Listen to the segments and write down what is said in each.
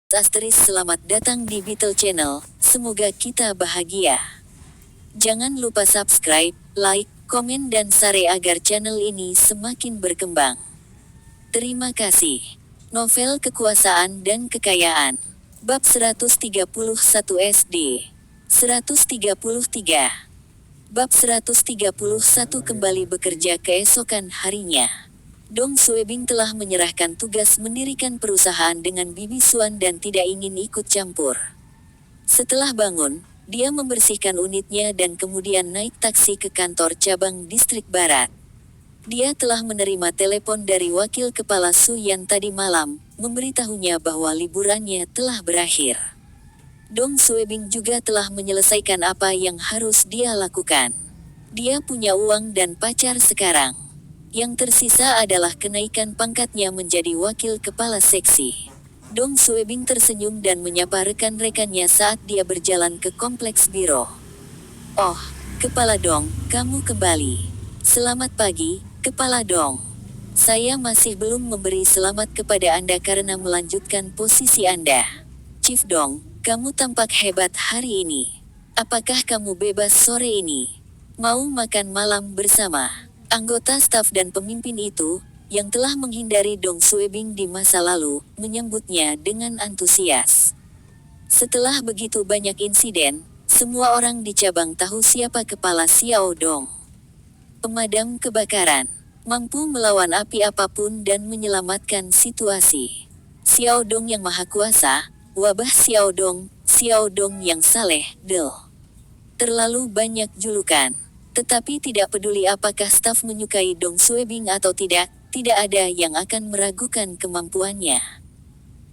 Selamat datang di Beetle Channel, semoga kita bahagia. Jangan lupa subscribe, like, komen dan share agar channel ini semakin berkembang. Terima kasih. Novel Kekuasaan dan Kekayaan. Bab 131 SD. 133. Bab 131 kembali bekerja keesokan harinya. Dong Suebing telah menyerahkan tugas mendirikan perusahaan dengan Bibi Suan dan tidak ingin ikut campur. Setelah bangun, dia membersihkan unitnya dan kemudian naik taksi ke kantor cabang distrik barat. Dia telah menerima telepon dari wakil kepala Su Yan tadi malam, memberitahunya bahwa liburannya telah berakhir. Dong Suebing juga telah menyelesaikan apa yang harus dia lakukan. Dia punya uang dan pacar sekarang. Yang tersisa adalah kenaikan pangkatnya menjadi wakil kepala seksi. Dong Suebing tersenyum dan menyapa rekan-rekannya saat dia berjalan ke kompleks biro. "Oh, Kepala Dong, kamu kembali. Selamat pagi, Kepala Dong. Saya masih belum memberi selamat kepada Anda karena melanjutkan posisi Anda. Chief Dong, kamu tampak hebat hari ini. Apakah kamu bebas sore ini? Mau makan malam bersama?" Anggota staf dan pemimpin itu, yang telah menghindari Dong Suebing di masa lalu, menyambutnya dengan antusias. Setelah begitu banyak insiden, semua orang di cabang tahu siapa kepala Xiao Dong. Pemadam kebakaran, mampu melawan api apapun dan menyelamatkan situasi. Xiao Dong yang maha kuasa, wabah Xiao Dong yang saleh, terlalu banyak julukan. Tetapi tidak peduli apakah staf menyukai Dong Suebing atau tidak ada yang akan meragukan kemampuannya.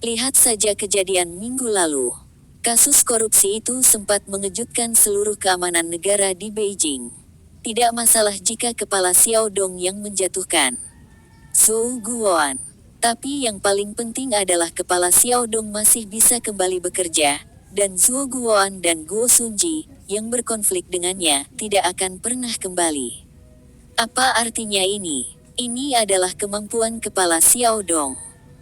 Lihat saja kejadian minggu lalu. Kasus korupsi itu sempat mengejutkan seluruh keamanan negara di Beijing. Tidak masalah jika kepala Xiao Dong yang menjatuhkan Zhou Guoan. Tapi yang paling penting adalah kepala Xiao Dong masih bisa kembali bekerja, dan Zhou Guoan dan Guo Sunji, yang berkonflik dengannya, tidak akan pernah kembali. Apa artinya ini? Ini adalah kemampuan kepala Xiao Dong.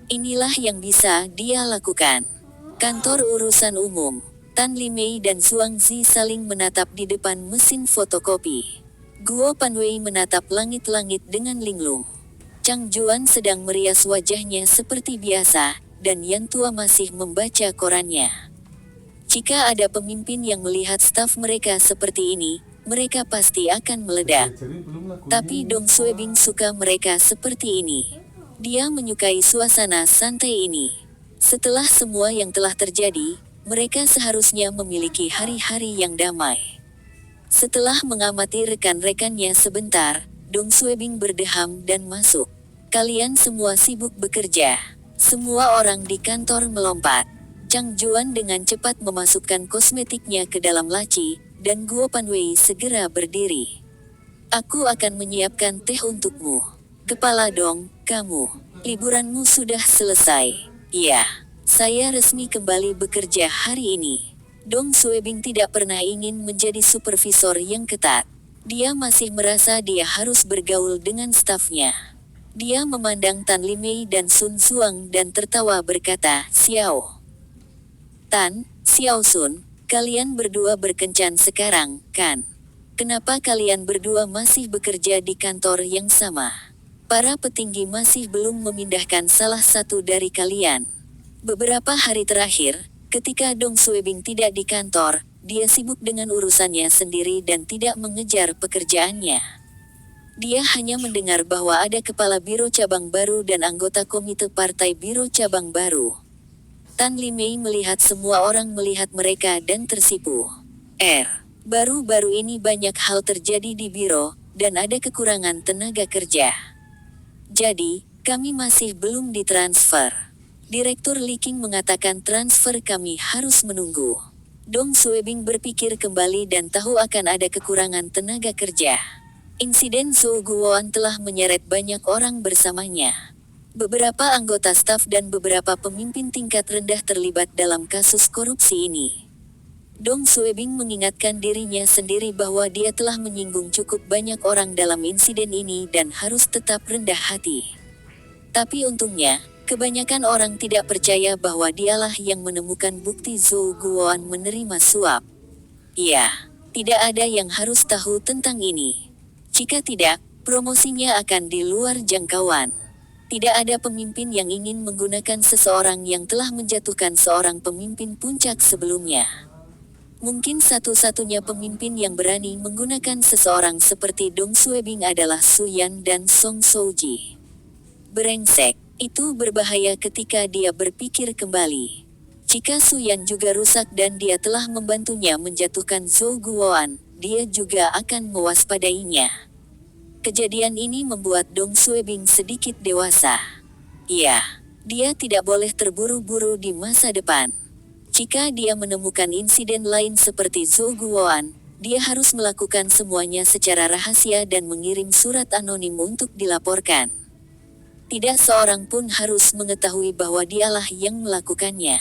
Inilah yang bisa dia lakukan. Kantor urusan umum. Tan Limei dan Zhuang Zi saling menatap di depan mesin fotokopi. Guo Panwei menatap langit-langit dengan linglung. Chang Juan sedang merias wajahnya seperti biasa, dan Yan Tua masih membaca korannya. Jika ada pemimpin yang melihat staf mereka seperti ini, mereka pasti akan meledak. Tapi Dong Suebing suka mereka seperti ini. Dia menyukai suasana santai ini. Setelah semua yang telah terjadi, mereka seharusnya memiliki hari-hari yang damai. Setelah mengamati rekan-rekannya sebentar, Dong Suebing berdeham dan masuk. "Kalian semua sibuk bekerja." Semua orang di kantor melompat. Chang Juan dengan cepat memasukkan kosmetiknya ke dalam laci, dan Guo Panwei segera berdiri. "Aku akan menyiapkan teh untukmu. Kepala Dong, kamu. Liburanmu sudah selesai." "Iya. Saya resmi kembali bekerja hari ini." Dong Suebing tidak pernah ingin menjadi supervisor yang ketat. Dia masih merasa dia harus bergaul dengan stafnya. Dia memandang Tan Limei dan Sun Zuang dan tertawa berkata, "Tan, Xiao Sun, kalian berdua berkencan sekarang, kan? Kenapa kalian berdua masih bekerja di kantor yang sama? Para petinggi masih belum memindahkan salah satu dari kalian." Beberapa hari terakhir, ketika Dong Suebing tidak di kantor, dia sibuk dengan urusannya sendiri dan tidak mengejar pekerjaannya. Dia hanya mendengar bahwa ada kepala biro cabang baru dan anggota komite partai biro cabang baru. Tan Limei melihat semua orang melihat mereka dan tersipu. Baru-baru ini banyak hal terjadi di biro, dan ada kekurangan tenaga kerja. Jadi, kami masih belum ditransfer. Direktur Li Qing mengatakan transfer kami harus menunggu. Dong Suebing berpikir kembali dan tahu akan ada kekurangan tenaga kerja. Insiden Zhou Guoan telah menyeret banyak orang bersamanya. Beberapa anggota staf dan beberapa pemimpin tingkat rendah terlibat dalam kasus korupsi ini. Dong Suebing mengingatkan dirinya sendiri bahwa dia telah menyinggung cukup banyak orang dalam insiden ini dan harus tetap rendah hati. Tapi untungnya, Kebanyakan orang tidak percaya bahwa dialah yang menemukan bukti Zhou Guoan menerima suap. Iya, tidak ada yang harus tahu tentang ini. Jika tidak, promosinya akan di luar jangkauan. Tidak ada pemimpin yang ingin menggunakan seseorang yang telah menjatuhkan seorang pemimpin puncak sebelumnya. Mungkin satu-satunya pemimpin yang berani menggunakan seseorang seperti Dong Xuebing adalah Su Yan dan Song Shouji. Brengsek, itu berbahaya ketika dia berpikir kembali. Jika Su Yan juga rusak dan dia telah membantunya menjatuhkan Zhou Guoan, dia juga akan mewaspadainya. Kejadian ini membuat Dong Xuebing sedikit dewasa. Iya, dia tidak boleh terburu-buru di masa depan. Jika dia menemukan insiden lain seperti Zhou Guoan, dia harus melakukan semuanya secara rahasia dan mengirim surat anonim untuk dilaporkan. Tidak seorang pun harus mengetahui bahwa dialah yang melakukannya.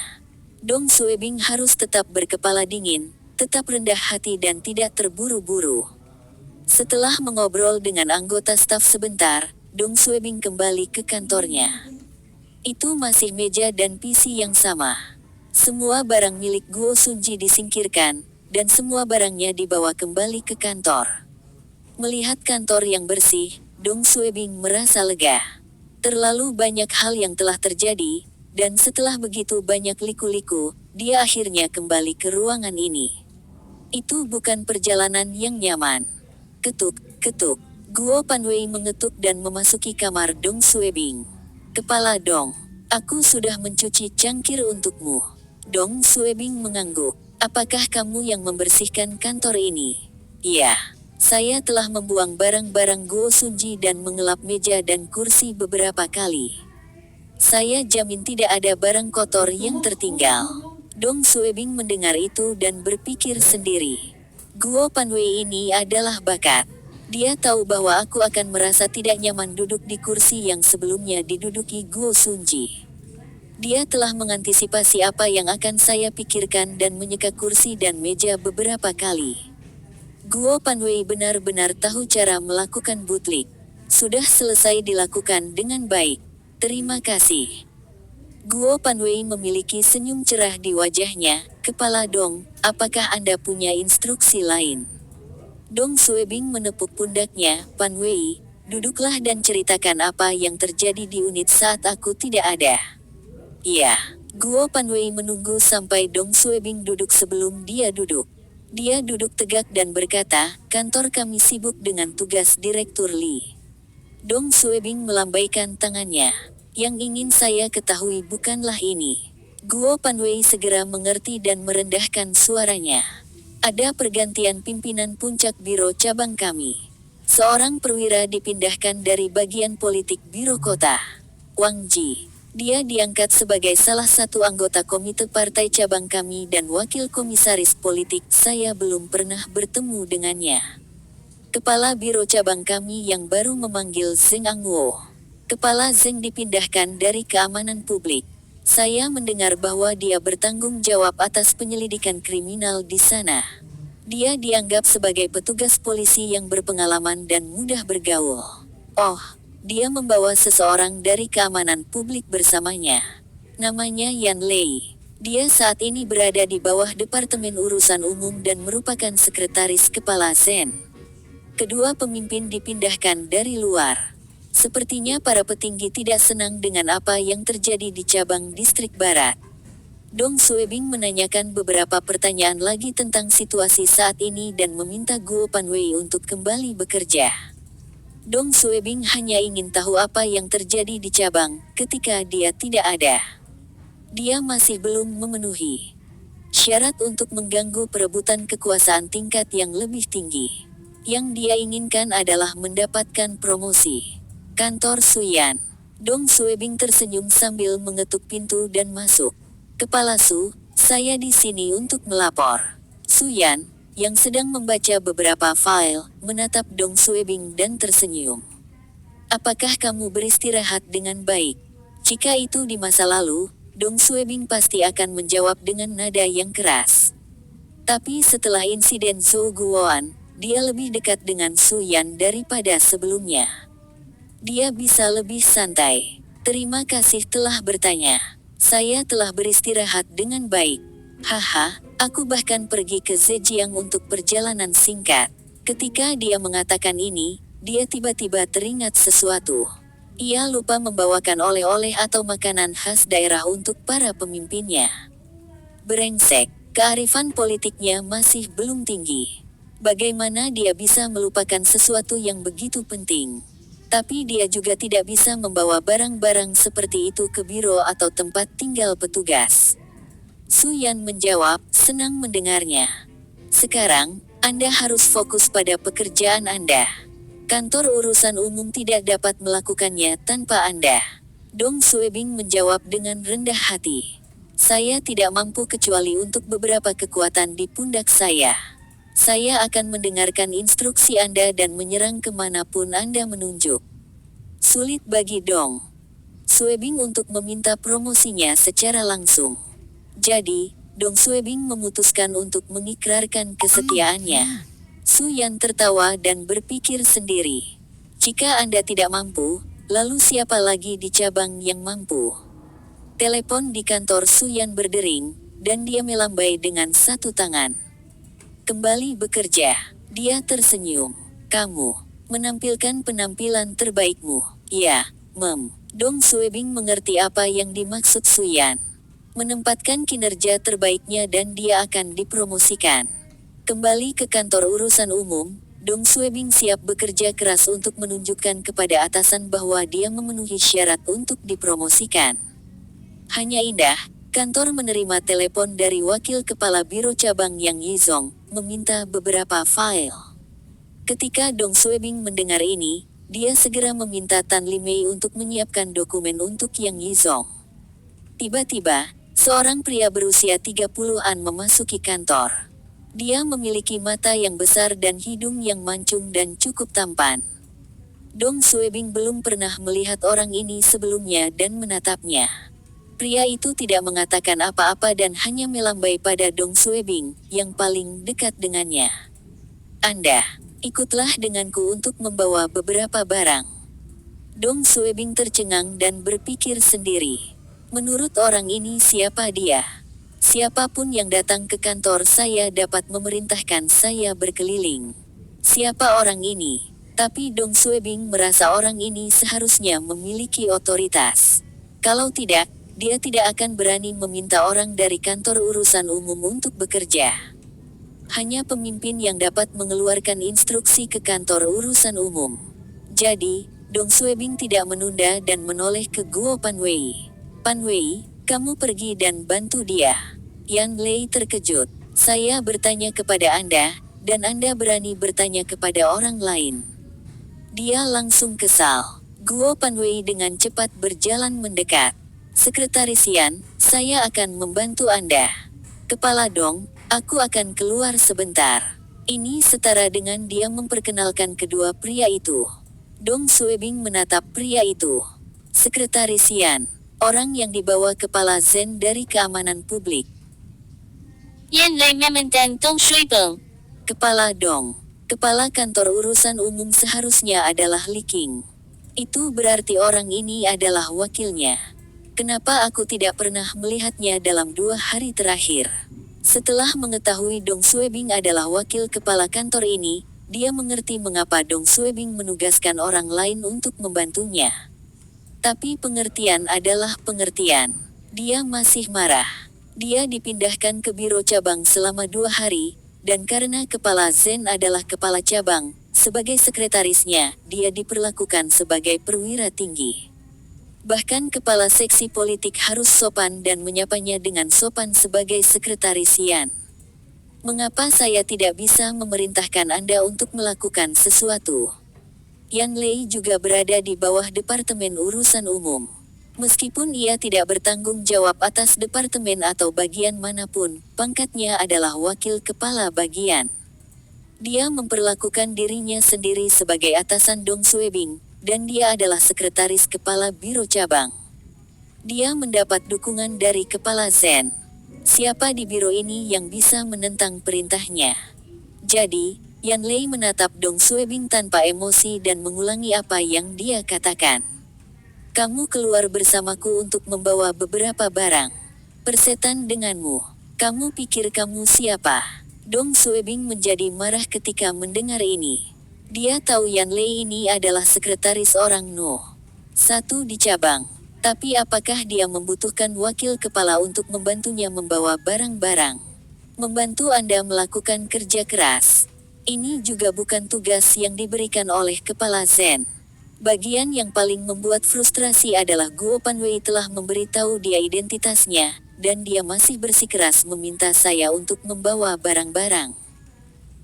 Dong Xuebing harus tetap berkepala dingin, tetap rendah hati dan tidak terburu-buru. Setelah mengobrol dengan anggota staf sebentar, Dong Xuebing kembali ke kantornya. Itu masih meja dan PC yang sama. Semua barang milik Guo Sunji disingkirkan, dan semua barangnya dibawa kembali ke kantor. Melihat kantor yang bersih, Dong Xuebing merasa lega. Terlalu banyak hal yang telah terjadi, dan setelah begitu banyak liku-liku, dia akhirnya kembali ke ruangan ini. Itu bukan perjalanan yang nyaman. Ketuk, ketuk. Guo Panwei mengetuk dan memasuki kamar Dong Xuebing. Kepala Dong, aku sudah mencuci cangkir untukmu. Dong Xuebing mengangguk. Apakah kamu yang membersihkan kantor ini? Iya. Saya telah membuang barang-barang Guo Sunji dan mengelap meja dan kursi beberapa kali. Saya jamin tidak ada barang kotor yang tertinggal. Dong Xuebing mendengar itu dan berpikir sendiri. Guo Panwei ini adalah bakat. Dia tahu bahwa aku akan merasa tidak nyaman duduk di kursi yang sebelumnya diduduki Guo Sunji. Dia telah mengantisipasi apa yang akan saya pikirkan dan menyeka kursi dan meja beberapa kali. Guo Panwei benar-benar tahu cara melakukan bootlick. Sudah selesai dilakukan dengan baik. Terima kasih. Guo Panwei memiliki senyum cerah di wajahnya. Kepala Dong, apakah Anda punya instruksi lain? Dong Xuebing menepuk pundaknya. Panwei, duduklah dan ceritakan apa yang terjadi di unit saat aku tidak ada. Iya. Guo Panwei menunggu sampai Dong Xuebing duduk sebelum dia duduk. Dia duduk tegak dan berkata, kantor kami sibuk dengan tugas Direktur Li. Dong Xuebing melambaikan tangannya. Yang ingin saya ketahui bukanlah ini. Guo Panwei segera mengerti dan merendahkan suaranya. Ada pergantian pimpinan puncak biro cabang kami. Seorang perwira dipindahkan dari bagian politik biro kota. Wang Ji. Dia diangkat sebagai salah satu anggota komite partai cabang kami dan wakil komisaris politik. Saya belum pernah bertemu dengannya. Kepala biro cabang kami yang baru memanggil Zheng Angwo. Kepala Zheng dipindahkan dari keamanan publik. Saya mendengar bahwa dia bertanggung jawab atas penyelidikan kriminal di sana. Dia dianggap sebagai petugas polisi yang berpengalaman dan mudah bergaul. Oh. Dia membawa seseorang dari keamanan publik bersamanya. Namanya Yan Lei. Dia saat ini berada di bawah Departemen Urusan Umum dan merupakan sekretaris kepala Zen. Kedua pemimpin dipindahkan dari luar. Sepertinya para petinggi tidak senang dengan apa yang terjadi di cabang distrik barat. Dong Xuebing menanyakan beberapa pertanyaan lagi tentang situasi saat ini dan meminta Guo Panwei untuk kembali bekerja. Dong Xuebing hanya ingin tahu apa yang terjadi di cabang ketika dia tidak ada. Dia masih belum memenuhi syarat untuk mengganggu perebutan kekuasaan tingkat yang lebih tinggi. Yang dia inginkan adalah mendapatkan promosi. Kantor Su Yan. Dong Xuebing tersenyum sambil mengetuk pintu dan masuk. Kepala Su, saya di sini untuk melapor. Su Yan, yang sedang membaca beberapa file, menatap Dong Xuebing dan tersenyum. Apakah kamu beristirahat dengan baik? Jika itu di masa lalu, Dong Xuebing pasti akan menjawab dengan nada yang keras. Tapi setelah insiden Zhou Guoan, dia lebih dekat dengan Su Yan daripada sebelumnya. Dia bisa lebih santai. Terima kasih telah bertanya. Saya telah beristirahat dengan baik. Haha, aku bahkan pergi ke Zhejiang untuk perjalanan singkat. Ketika dia mengatakan ini, dia tiba-tiba teringat sesuatu. Ia lupa membawakan oleh-oleh atau makanan khas daerah untuk para pemimpinnya. Brengsek, kearifan politiknya masih belum tinggi. Bagaimana dia bisa melupakan sesuatu yang begitu penting? Tapi dia juga tidak bisa membawa barang-barang seperti itu ke biro atau tempat tinggal petugas. Su Yan menjawab, senang mendengarnya. Sekarang, Anda harus fokus pada pekerjaan Anda. Kantor urusan umum tidak dapat melakukannya tanpa Anda. Dong Suebing menjawab dengan rendah hati. Saya tidak mampu kecuali untuk beberapa kekuatan di pundak saya. Saya akan mendengarkan instruksi Anda dan menyerang kemanapun Anda menunjuk. Sulit bagi Dong Suebing untuk meminta promosinya secara langsung. Jadi, Dong Suebing memutuskan untuk mengikrarkan kesetiaannya. Su Yan tertawa dan berpikir sendiri. Jika Anda tidak mampu, lalu siapa lagi di cabang yang mampu? Telepon di kantor Su Yan berdering, dan dia melambai dengan satu tangan. Kembali bekerja. Dia tersenyum. Kamu menampilkan penampilan terbaikmu. Ya, Mem. Dong Suebing mengerti apa yang dimaksud Su Yan. Menempatkan kinerja terbaiknya dan dia akan dipromosikan. Kembali ke kantor urusan umum, Dong Suebing siap bekerja keras untuk menunjukkan kepada atasan bahwa dia memenuhi syarat untuk dipromosikan. Hanya indah, kantor menerima telepon dari wakil kepala biro cabang Yang Yizong, meminta beberapa file. Ketika Dong Suebing mendengar ini, dia segera meminta Tan Limei untuk menyiapkan dokumen untuk Yang Yizong. Tiba-tiba, seorang pria berusia 30-an memasuki kantor. Dia memiliki mata yang besar dan hidung yang mancung dan cukup tampan. Dong Suebing belum pernah melihat orang ini sebelumnya dan menatapnya. Pria itu tidak mengatakan apa-apa dan hanya melambai pada Dong Suebing, yang paling dekat dengannya. Anda, ikutlah denganku untuk membawa beberapa barang. Dong Suebing tercengang dan berpikir sendiri. Menurut orang ini siapa dia? Siapapun yang datang ke kantor saya dapat memerintahkan saya berkeliling. Siapa orang ini? Tapi Dong Suebing merasa orang ini seharusnya memiliki otoritas. Kalau tidak, dia tidak akan berani meminta orang dari kantor urusan umum untuk bekerja. Hanya pemimpin yang dapat mengeluarkan instruksi ke kantor urusan umum. Jadi, Dong Suebing tidak menunda dan menoleh ke Guo Panwei. Panwei, kamu pergi dan bantu dia. Yan Lei terkejut. Saya bertanya kepada Anda, dan Anda berani bertanya kepada orang lain. Dia langsung kesal. Guo Panwei dengan cepat berjalan mendekat. Sekretaris Yan, saya akan membantu Anda. Kepala Dong, aku akan keluar sebentar. Ini setara dengan dia memperkenalkan kedua pria itu. Dong Suebing menatap pria itu. Sekretaris Yan, orang yang dibawa kepala Zen dari keamanan publik. Yan Lei meminta Dong Suebing. Kepala Dong. Kepala kantor urusan umum seharusnya adalah Li Qing. Itu berarti orang ini adalah wakilnya. Kenapa aku tidak pernah melihatnya dalam 2 hari terakhir? Setelah mengetahui Dong Suebing adalah wakil kepala kantor ini, dia mengerti mengapa Dong Suebing menugaskan orang lain untuk membantunya. Tapi pengertian adalah pengertian. Dia masih marah. Dia dipindahkan ke biro cabang selama 2 hari, dan karena kepala Zen adalah kepala cabang, sebagai sekretarisnya, dia diperlakukan sebagai perwira tinggi. Bahkan kepala seksi politik harus sopan dan menyapanya dengan sopan sebagai sekretaris Yan. Mengapa saya tidak bisa memerintahkan Anda untuk melakukan sesuatu? Yan Lei juga berada di bawah Departemen Urusan Umum. Meskipun ia tidak bertanggung jawab atas departemen atau bagian manapun, pangkatnya adalah wakil kepala bagian. Dia memperlakukan dirinya sendiri sebagai atasan Dong Suebing, dan dia adalah sekretaris kepala biro cabang. Dia mendapat dukungan dari kepala Zen. Siapa di biro ini yang bisa menentang perintahnya? Jadi, Yan Lei menatap Dong Suebing tanpa emosi dan mengulangi apa yang dia katakan. Kamu keluar bersamaku untuk membawa beberapa barang. Persetan denganmu. Kamu pikir kamu siapa? Dong Suebing menjadi marah ketika mendengar ini. Dia tahu Yan Lei ini adalah sekretaris orang No. 1 di cabang. Tapi apakah dia membutuhkan wakil kepala untuk membantunya membawa barang-barang? Membantu Anda melakukan kerja keras. Ini juga bukan tugas yang diberikan oleh Kepala Zen. Bagian yang paling membuat frustrasi adalah Guo Panwei telah memberitahu dia identitasnya, dan dia masih bersikeras meminta saya untuk membawa barang-barang.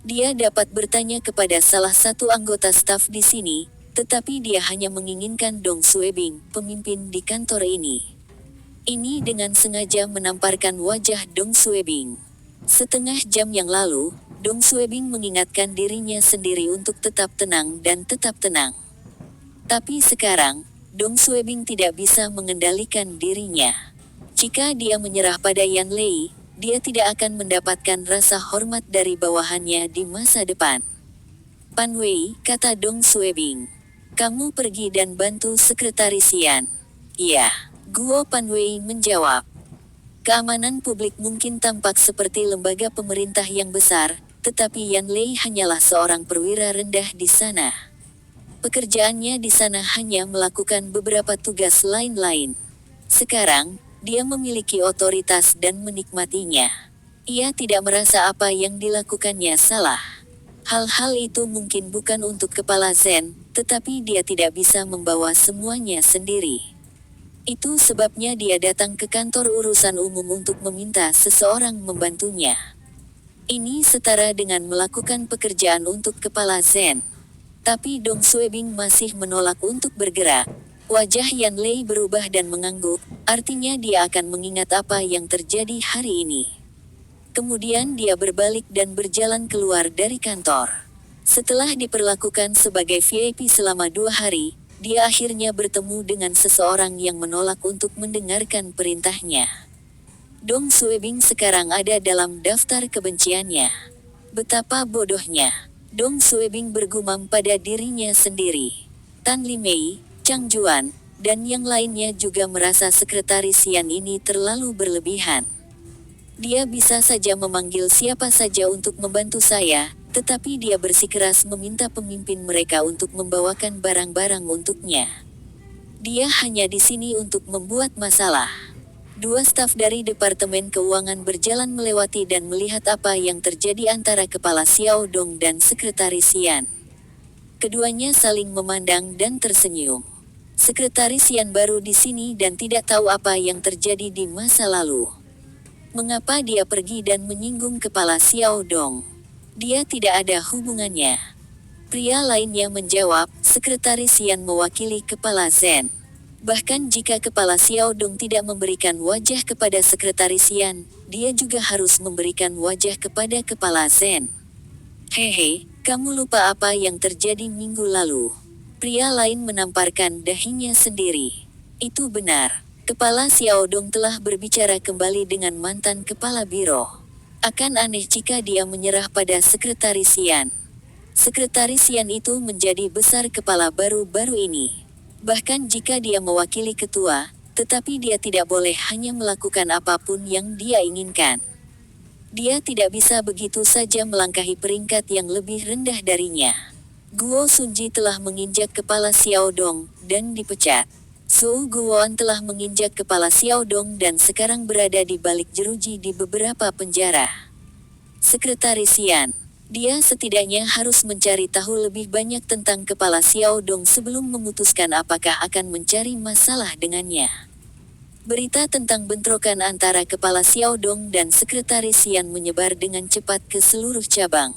Dia dapat bertanya kepada salah satu anggota staf di sini, tetapi dia hanya menginginkan Dong Suebing, pemimpin di kantor ini. Ini dengan sengaja menamparkan wajah Dong Suebing. Setengah jam yang lalu, Dong Suebing mengingatkan dirinya sendiri untuk tetap tenang dan tetap tenang. Tapi sekarang, Dong Suebing tidak bisa mengendalikan dirinya. Jika dia menyerah pada Yan Lei, dia tidak akan mendapatkan rasa hormat dari bawahannya di masa depan. Pan Wei, kata Dong Suebing. Kamu pergi dan bantu sekretaris Yan. Iya, Guo Pan Wei menjawab. Keamanan publik mungkin tampak seperti lembaga pemerintah yang besar, tetapi Yan Lei hanyalah seorang perwira rendah di sana. Pekerjaannya di sana hanya melakukan beberapa tugas lain-lain. Sekarang, dia memiliki otoritas dan menikmatinya. Ia tidak merasa apa yang dilakukannya salah. Hal-hal itu mungkin bukan untuk Kepala Zen, tetapi dia tidak bisa membawa semuanya sendiri. Itu sebabnya dia datang ke kantor urusan umum untuk meminta seseorang membantunya. Ini setara dengan melakukan pekerjaan untuk Kepala Zen. Tapi Dong Suebing masih menolak untuk bergerak. Wajah Yan Lei berubah dan mengangguk, artinya dia akan mengingat apa yang terjadi hari ini. Kemudian dia berbalik dan berjalan keluar dari kantor. Setelah diperlakukan sebagai VIP selama 2 hari, dia akhirnya bertemu dengan seseorang yang menolak untuk mendengarkan perintahnya. Dong Suebing sekarang ada dalam daftar kebenciannya. Betapa bodohnya. Dong Suebing bergumam pada dirinya sendiri. Tan Limei, Chang Juan, dan yang lainnya juga merasa sekretaris Yan ini terlalu berlebihan. Dia bisa saja memanggil siapa saja untuk membantu saya, tetapi dia bersikeras meminta pemimpin mereka untuk membawakan barang-barang untuknya. Dia hanya di sini untuk membuat masalah. 2 staf dari Departemen Keuangan berjalan melewati dan melihat apa yang terjadi antara Kepala Xiao Dong dan Sekretaris Yan. Keduanya saling memandang dan tersenyum. Sekretaris Yan baru di sini dan tidak tahu apa yang terjadi di masa lalu. Mengapa dia pergi dan menyinggung Kepala Xiao Dong? Dia tidak ada hubungannya. Pria lainnya menjawab, Sekretaris Yan mewakili Kepala Zen. Bahkan jika Kepala Xiao Dong tidak memberikan wajah kepada Sekretaris Yan, dia juga harus memberikan wajah kepada Kepala Zen. Hehe, kamu lupa apa yang terjadi minggu lalu. Pria lain menamparkan dahinya sendiri. Itu benar. Kepala Xiao Dong telah berbicara kembali dengan mantan kepala biro. Akan aneh jika dia menyerah pada Sekretaris Yan. Sekretaris Yan itu menjadi besar kepala baru-baru ini. Bahkan jika dia mewakili ketua, tetapi dia tidak boleh hanya melakukan apapun yang dia inginkan. Dia tidak bisa begitu saja melangkahi peringkat yang lebih rendah darinya. Guo Sunji telah menginjak kepala Xiao Dong, dan dipecat. Su Guoan telah menginjak kepala Xiao Dong dan sekarang berada di balik jeruji di beberapa penjara. Sekretaris Yan. Dia setidaknya harus mencari tahu lebih banyak tentang Kepala Xiao Dong sebelum memutuskan apakah akan mencari masalah dengannya. Berita tentang bentrokan antara Kepala Xiao Dong dan Sekretaris Yan menyebar dengan cepat ke seluruh cabang.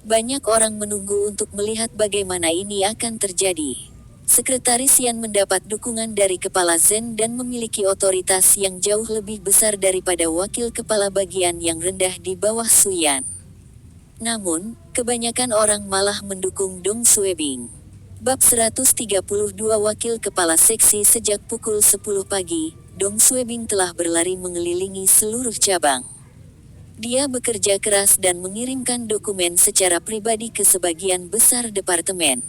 Banyak orang menunggu untuk melihat bagaimana ini akan terjadi. Sekretaris Yan mendapat dukungan dari Kepala Zen dan memiliki otoritas yang jauh lebih besar daripada wakil kepala bagian yang rendah di bawah Su Yan. Namun, kebanyakan orang malah mendukung Dong Suebing. Bab 132 Wakil Kepala Seksi. Sejak pukul 10 pagi, Dong Suebing telah berlari mengelilingi seluruh cabang. Dia bekerja keras dan mengirimkan dokumen secara pribadi ke sebagian besar departemen.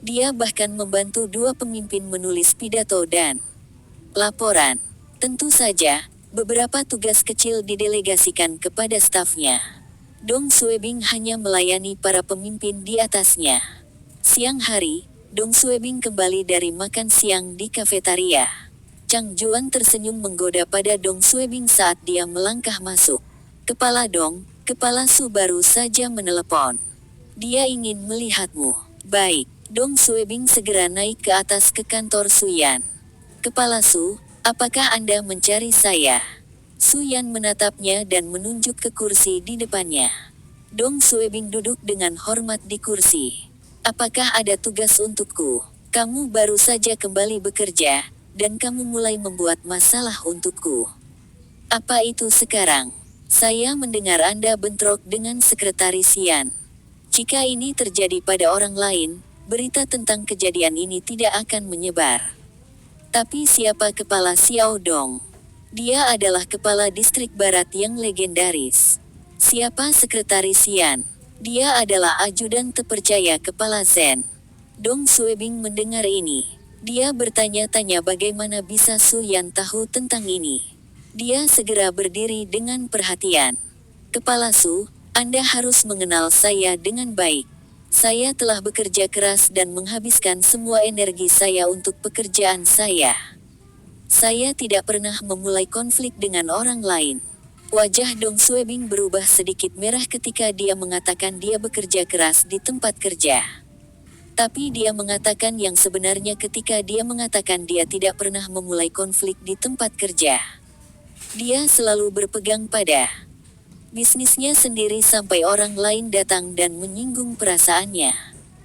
Dia bahkan membantu dua pemimpin menulis pidato dan laporan. Tentu saja, beberapa tugas kecil didelegasikan kepada stafnya. Dong Suebing hanya melayani para pemimpin di atasnya. Siang hari, Dong Suebing kembali dari makan siang di kafetaria. Chang Juan tersenyum menggoda pada Dong Suebing saat dia melangkah masuk. Kepala Dong, Kepala Su baru saja menelepon. Dia ingin melihatmu. Baik, Dong Suebing segera naik ke atas ke kantor Su Yan. Kepala Su, apakah Anda mencari saya? Su Yan menatapnya dan menunjuk ke kursi di depannya. Dong Suebing duduk dengan hormat di kursi. Apakah ada tugas untukku? Kamu baru saja kembali bekerja, dan kamu mulai membuat masalah untukku. Apa itu sekarang? Saya mendengar Anda bentrok dengan sekretaris Yan. Jika ini terjadi pada orang lain, berita tentang kejadian ini tidak akan menyebar. Tapi siapa kepala Xiao Dong? Dia adalah kepala distrik barat yang legendaris. Siapa sekretaris Yan? Dia adalah ajudan terpercaya kepala Zen. Dong Suebing mendengar ini. Dia bertanya-tanya bagaimana bisa Su Yan tahu tentang ini. Dia segera berdiri dengan perhatian. Kepala Su, Anda harus mengenal saya dengan baik. Saya telah bekerja keras dan menghabiskan semua energi saya untuk pekerjaan saya. Saya tidak pernah memulai konflik dengan orang lain. Wajah Dong Suebing berubah sedikit merah ketika dia mengatakan dia bekerja keras di tempat kerja. Tapi dia mengatakan yang sebenarnya ketika dia mengatakan dia tidak pernah memulai konflik di tempat kerja. Dia selalu berpegang pada bisnisnya sendiri sampai orang lain datang dan menyinggung perasaannya.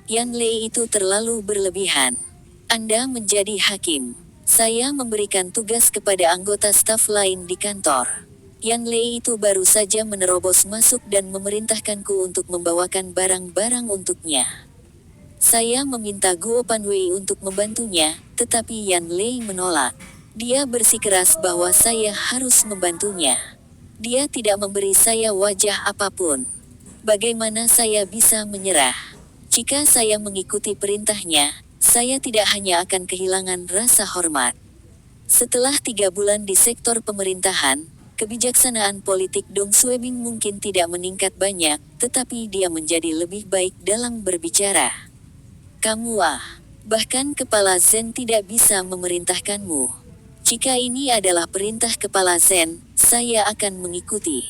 Yan Lei itu terlalu berlebihan. Anda menjadi hakim. Saya memberikan tugas kepada anggota staf lain di kantor. Yan Lei itu baru saja menerobos masuk dan memerintahkanku untuk membawakan barang-barang untuknya. Saya meminta Guo Panwei untuk membantunya, tetapi Yan Lei menolak. Dia bersikeras bahwa saya harus membantunya. Dia tidak memberi saya wajah apapun. Bagaimana saya bisa menyerah? Jika saya mengikuti perintahnya, saya tidak hanya akan kehilangan rasa hormat. Setelah 3 bulan di sektor pemerintahan, kebijaksanaan politik Dong Suebing mungkin tidak meningkat banyak, tetapi dia menjadi lebih baik dalam berbicara. Kamu bahkan kepala Zen tidak bisa memerintahkanmu. Jika ini adalah perintah kepala Zen, saya akan mengikuti.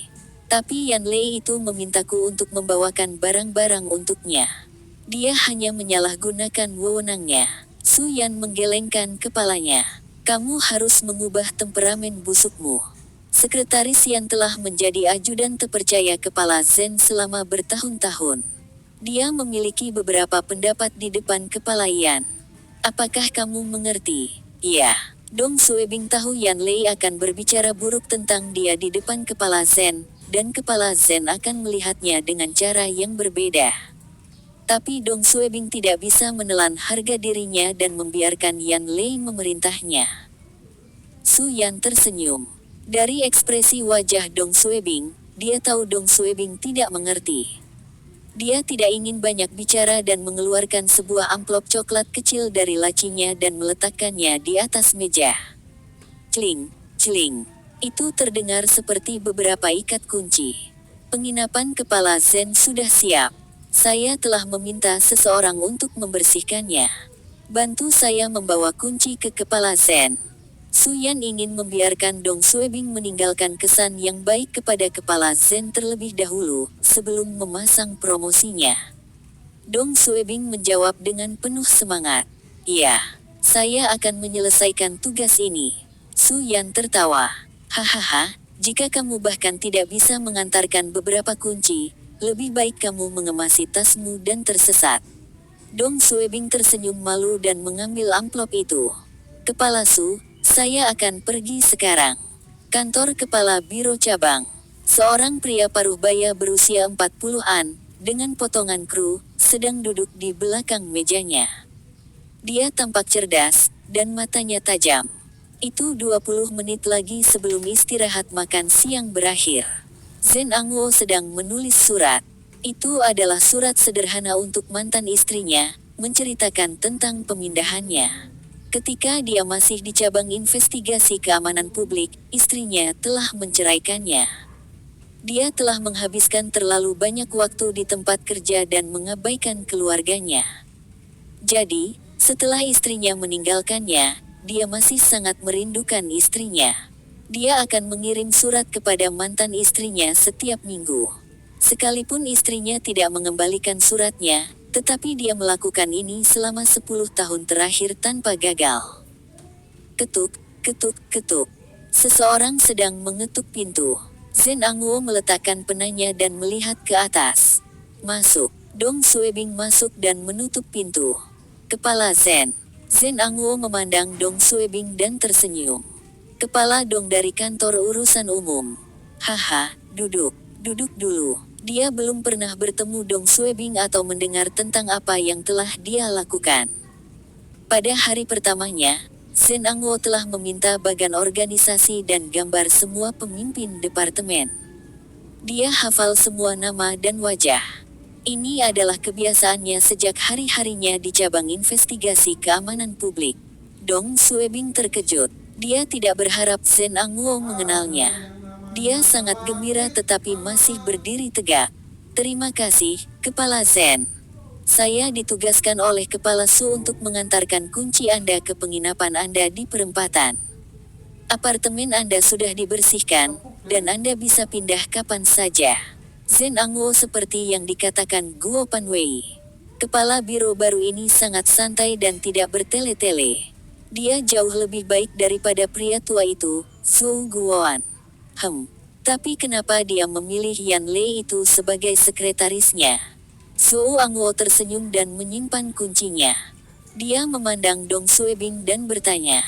Tapi Yan Lei itu memintaku untuk membawakan barang-barang untuknya. Dia hanya menyalahgunakan wewenangnya. Su Yan menggelengkan kepalanya. Kamu harus mengubah temperamen busukmu. Sekretaris Yan telah menjadi ajudan terpercaya kepala Zen selama bertahun-tahun. Dia memiliki beberapa pendapat di depan kepala Yan. Apakah kamu mengerti? Iya. Dong Suebing tahu Yan Lei akan berbicara buruk tentang dia di depan kepala Zen, dan kepala Zen akan melihatnya dengan cara yang berbeda. Tapi Dong Suebing tidak bisa menelan harga dirinya dan membiarkan Yan Lei memerintahnya. Su Yan tersenyum. Dari ekspresi wajah Dong Suebing, dia tahu Dong Suebing tidak mengerti. Dia tidak ingin banyak bicara dan mengeluarkan sebuah amplop coklat kecil dari lacinya dan meletakkannya di atas meja. Celing, celing. Itu terdengar seperti beberapa ikat kunci. Penginapan kepala Zen sudah siap. Saya telah meminta seseorang untuk membersihkannya. Bantu saya membawa kunci ke kepala Zen. Su Yan ingin membiarkan Dong Suebing meninggalkan kesan yang baik kepada kepala Zen terlebih dahulu, sebelum memasang promosinya. Dong Suebing menjawab dengan penuh semangat. Iya, saya akan menyelesaikan tugas ini. Su Yan tertawa. Hahaha, jika kamu bahkan tidak bisa mengantarkan beberapa kunci, lebih baik kamu mengemasi tasmu dan tersesat. Dong Suebing tersenyum malu dan mengambil amplop itu. Kepala Su, saya akan pergi sekarang. Kantor Kepala Biro Cabang. Seorang pria paruh baya berusia 40-an, dengan potongan kru, sedang duduk di belakang mejanya. Dia tampak cerdas, dan matanya tajam. Itu 20 menit lagi sebelum istirahat makan siang berakhir. Zen Angwo sedang menulis surat. Itu adalah surat sederhana untuk mantan istrinya, menceritakan tentang pemindahannya. Ketika dia masih di cabang investigasi keamanan publik, istrinya telah menceraikannya. Dia telah menghabiskan terlalu banyak waktu di tempat kerja dan mengabaikan keluarganya. Jadi, setelah istrinya meninggalkannya, dia masih sangat merindukan istrinya. Dia akan mengirim surat kepada mantan istrinya setiap minggu. Sekalipun istrinya tidak mengembalikan suratnya, tetapi dia melakukan ini selama 10 tahun terakhir tanpa gagal. Ketuk, ketuk, ketuk. Seseorang sedang mengetuk pintu. Zhen Angwo meletakkan penanya dan melihat ke atas. Masuk. Dong Suebing masuk dan menutup pintu. Kepala Zhen. Zhen Angwo memandang Dong Suebing dan tersenyum. Kepala Dong dari kantor urusan umum. Haha, duduk. Duduk dulu. Dia belum pernah bertemu Dong Suebing atau mendengar tentang apa yang telah dia lakukan. Pada hari pertamanya, Zhen Angwo telah meminta bagan organisasi dan gambar semua pemimpin departemen. Dia hafal semua nama dan wajah. Ini adalah kebiasaannya sejak hari-harinya di cabang investigasi keamanan publik. Dong Suebing terkejut. Dia tidak berharap Zhen Angwo mengenalnya. Dia sangat gembira tetapi masih berdiri tegak. Terima kasih, Kepala Zhen. Saya ditugaskan oleh Kepala Su untuk mengantarkan kunci Anda ke penginapan Anda di perempatan. Apartemen Anda sudah dibersihkan, dan Anda bisa pindah kapan saja. Zhen Angwo seperti yang dikatakan Guo Panwei. Kepala biro baru ini sangat santai dan tidak bertele-tele. Dia jauh lebih baik daripada pria tua itu, Zhou Guoan. Tapi kenapa dia memilih Yan Lei itu sebagai sekretarisnya? Zhou Angwo tersenyum dan menyimpan kuncinya. Dia memandang Dong Suebing dan bertanya,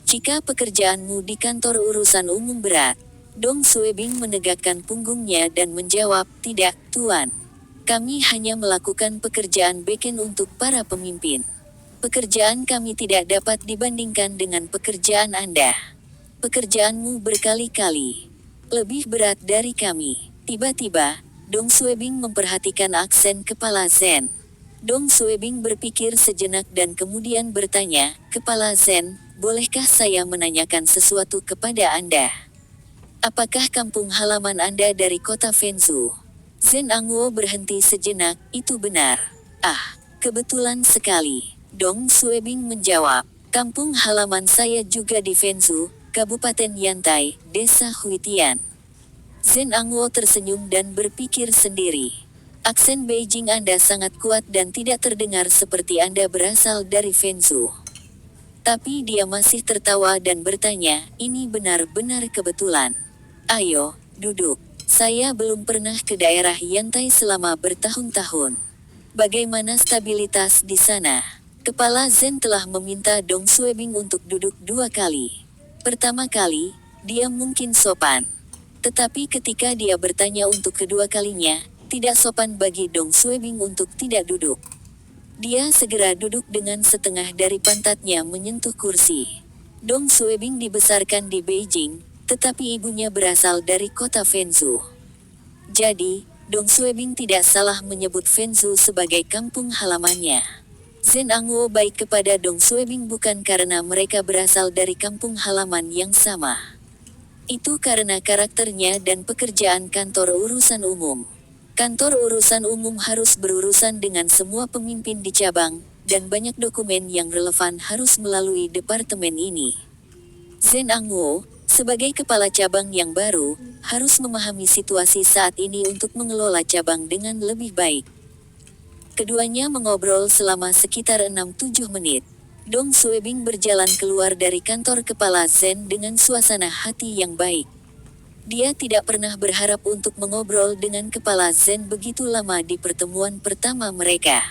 "Jika pekerjaanmu di kantor urusan umum berat?" Dong Suebing menegakkan punggungnya dan menjawab, "Tidak, Tuan. Kami hanya melakukan pekerjaan backend untuk para pemimpin. Pekerjaan kami tidak dapat dibandingkan dengan pekerjaan Anda. Pekerjaanmu berkali-kali lebih berat dari kami." Tiba-tiba, Dong Suebing memperhatikan aksen Kepala Zhen. Dong Suebing berpikir sejenak dan kemudian bertanya, "Kepala Zhen, bolehkah saya menanyakan sesuatu kepada Anda? Apakah kampung halaman Anda dari kota Fenzhou?" Zhen Angwo berhenti sejenak, "Itu benar." "Ah, kebetulan sekali." Dong Suebing menjawab, "Kampung halaman saya juga di Fenzhou, Kabupaten Yantai, Desa Huitian." Zhen Angwo tersenyum dan berpikir sendiri. Aksen Beijing Anda sangat kuat dan tidak terdengar seperti Anda berasal dari Fenzhou. Tapi dia masih tertawa dan bertanya, "Ini benar-benar kebetulan. Ayo, duduk. Saya belum pernah ke daerah Yantai selama bertahun-tahun. Bagaimana stabilitas di sana?" Kepala Zhen telah meminta Dong Suebing untuk duduk 2 kali. Pertama kali, dia mungkin sopan. Tetapi ketika dia bertanya untuk kedua kalinya, tidak sopan bagi Dong Suebing untuk tidak duduk. Dia segera duduk dengan setengah dari pantatnya menyentuh kursi. Dong Suebing dibesarkan di Beijing, tetapi ibunya berasal dari kota Fenzhou. Jadi, Dong Suebing tidak salah menyebut Fenzhou sebagai kampung halamannya. Zhen Angwo baik kepada Dong Suebing bukan karena mereka berasal dari kampung halaman yang sama. Itu karena karakternya dan pekerjaan kantor urusan umum. Kantor urusan umum harus berurusan dengan semua pemimpin di cabang, dan banyak dokumen yang relevan harus melalui departemen ini. Zhen Angwo, sebagai kepala cabang yang baru, harus memahami situasi saat ini untuk mengelola cabang dengan lebih baik. Keduanya mengobrol selama sekitar 6-7 menit. Dong Suebing berjalan keluar dari kantor Kepala Zhen dengan suasana hati yang baik. Dia tidak pernah berharap untuk mengobrol dengan Kepala Zhen begitu lama di pertemuan pertama mereka.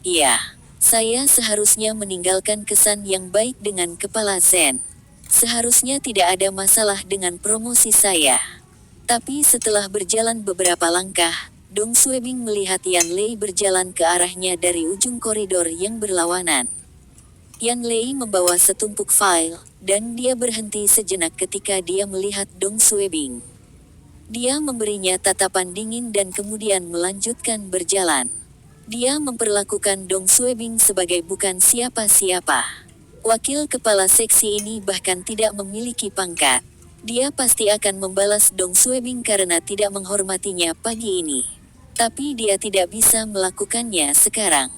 "Iya, saya seharusnya meninggalkan kesan yang baik dengan Kepala Zhen. Seharusnya tidak ada masalah dengan promosi saya." Tapi setelah berjalan beberapa langkah, Dong Suebing melihat Yan Lei berjalan ke arahnya dari ujung koridor yang berlawanan. Yan Lei membawa setumpuk file, dan dia berhenti sejenak ketika dia melihat Dong Suebing. Dia memberinya tatapan dingin dan kemudian melanjutkan berjalan. Dia memperlakukan Dong Suebing sebagai bukan siapa-siapa. Wakil kepala seksi ini bahkan tidak memiliki pangkat. Dia pasti akan membalas Dong Suebing karena tidak menghormatinya pagi ini. Tapi dia tidak bisa melakukannya sekarang.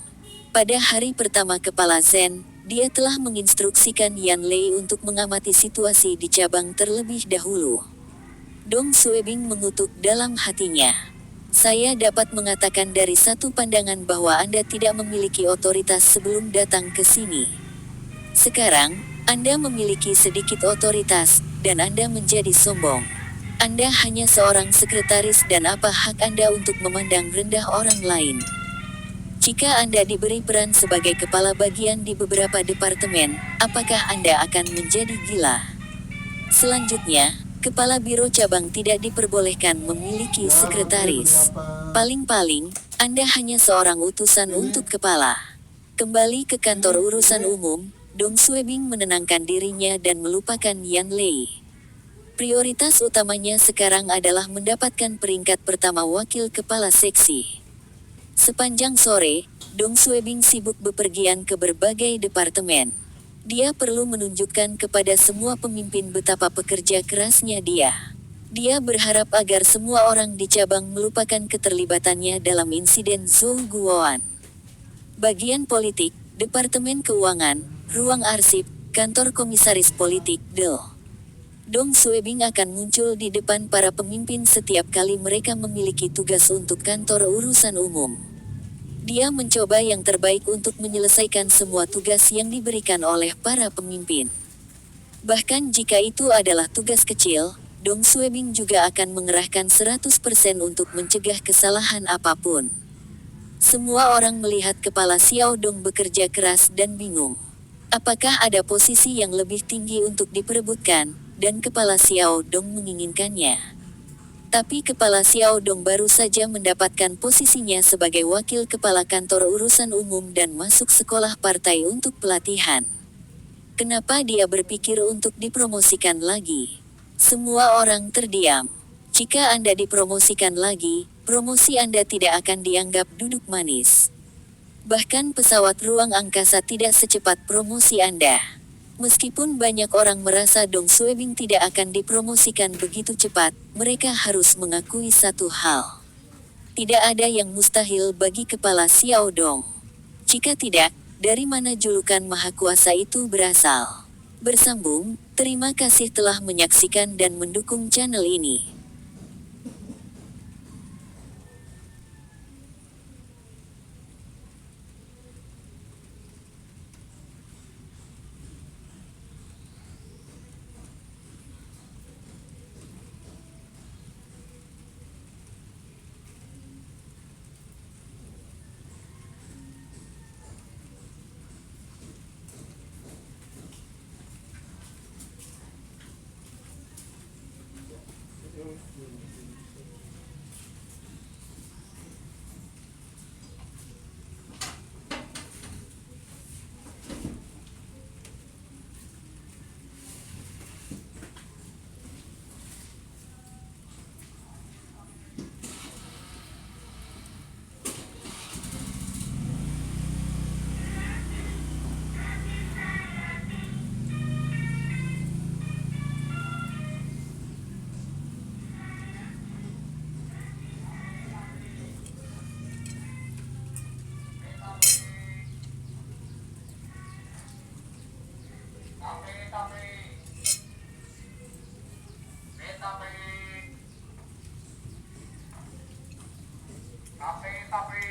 Pada hari pertama kepala Zen, dia telah menginstruksikan Yan Lei untuk mengamati situasi di cabang terlebih dahulu. Dong Suebing mengutuk dalam hatinya. Saya dapat mengatakan dari satu pandangan bahwa Anda tidak memiliki otoritas sebelum datang ke sini. Sekarang, Anda memiliki sedikit otoritas, dan Anda menjadi sombong. Anda hanya seorang sekretaris dan apa hak Anda untuk memandang rendah orang lain? Jika Anda diberi peran sebagai kepala bagian di beberapa departemen, apakah Anda akan menjadi gila? Selanjutnya, kepala biro cabang tidak diperbolehkan memiliki sekretaris. Paling-paling, Anda hanya seorang utusan untuk kepala. Kembali ke kantor urusan umum, Dong Suebing menenangkan dirinya dan melupakan Yan Lei. Prioritas utamanya sekarang adalah mendapatkan peringkat pertama wakil kepala seksi. Sepanjang sore, Dong Suebing sibuk bepergian ke berbagai departemen. Dia perlu menunjukkan kepada semua pemimpin betapa pekerja kerasnya dia. Dia berharap agar semua orang di cabang melupakan keterlibatannya dalam insiden Zhou Guoan. Bagian politik, Departemen Keuangan, Ruang Arsip, Kantor Komisaris Politik, Dong Suebing akan muncul di depan para pemimpin setiap kali mereka memiliki tugas untuk kantor urusan umum. Dia mencoba yang terbaik untuk menyelesaikan semua tugas yang diberikan oleh para pemimpin. Bahkan jika itu adalah tugas kecil, Dong Suebing juga akan mengerahkan 100% untuk mencegah kesalahan apapun. Semua orang melihat kepala Xiao Dong bekerja keras dan bingung. Apakah ada posisi yang lebih tinggi untuk diperebutkan, dan kepala Xiao Dong menginginkannya? Tapi kepala Xiao Dong baru saja mendapatkan posisinya sebagai wakil kepala kantor urusan umum dan masuk sekolah partai untuk pelatihan. Kenapa dia berpikir untuk dipromosikan lagi? Semua orang terdiam. Jika Anda dipromosikan lagi, promosi Anda tidak akan dianggap duduk manis. Bahkan pesawat ruang angkasa tidak secepat promosi Anda. Meskipun banyak orang merasa Dong Suebing tidak akan dipromosikan begitu cepat, mereka harus mengakui satu hal. Tidak ada yang mustahil bagi kepala Xiao Dong. Jika tidak, dari mana julukan Maha Kuasa itu berasal? Bersambung, terima kasih telah menyaksikan dan mendukung channel ini. Tapi